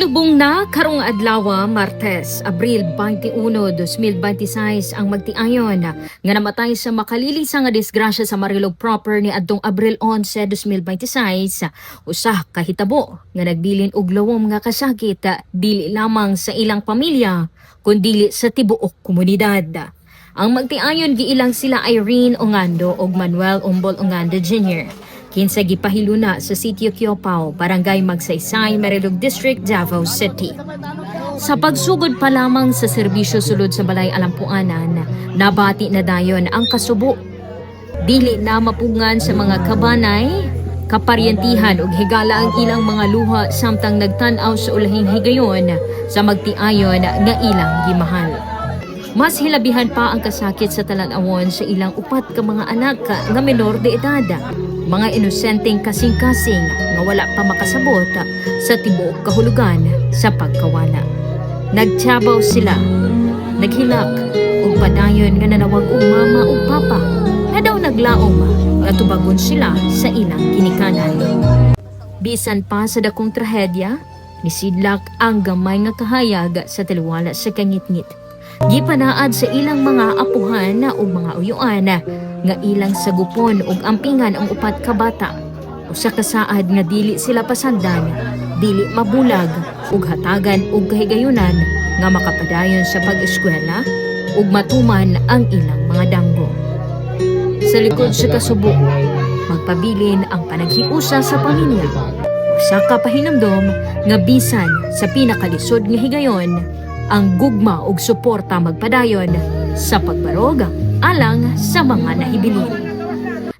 Lubong na karong adlaw, Martes, Abril 21, 2026 ang magtiayon nga namatay sa makalili sa nga disgrasya sa Marilog proper ni adtong Abril 11, 2026. Usa ka hitabo nga nagbilin og lawom nga kasakit dili lamang sa ilang pamilya kundi sa tibuok komunidad. Ang magtiayon giilang sila Irene Ongando ug Manuel Umbol Ongando Jr. Kinsa gipahiluna sa Sitio Quiapo, Barangay Magsaysay, Marilog District, Davao City. Sa pagsugod pa lamang sa serbisyo sulod sa Balay Alampuanan, nabati na dayon ang kasubo. Dili na mapungan sa mga kabanay, kaparyentihan ug higala ang ilang mga luha samtang nagtan-aw sa ulahing higayon sa magtiayon nga ilang gimahal. Mas hilabihan pa ang kasakit sa talan-awon sa ilang upat ka mga anak nga menor de edad, mga inosenteng kasing-kasing nga wala pa makasabot sa tibuok kahulugan sa pagkawala. Nagtiyabaw sila, naghilak ug padayon nga nanawag og mama ug papa nga daw naglaom nga tubagon sila sa ilang ginikanan. Bisan pa sa dakong trahedya, nisidlak ang gamay nga kahayag sa taliwala sa kangitngit. Gipanaad sa ilang mga apuhan ug mga uyuan nga ilang sagupon ug ampingan ang upat ka bata. Usa ka saad nga dili sila pasandan, dili mabulag ug hatagan ug kahigayunan nga makapadayon sa pag-eskwela ug matuman ang ilang mga damgo. Sa likod sa kasubo, magpabilin ang panaghiusa sa pamilya. Usa ka pahinumdom nga bisan sa pinakalisod nga higayon, ang gugma ug suporta magpadayon sa pagbarog alang sa mga nahibilin.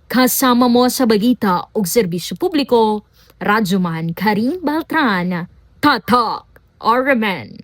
Kasama mo sa balita ug serbisyo publiko, Radyoman Karin Baltran, Tatak, Araman.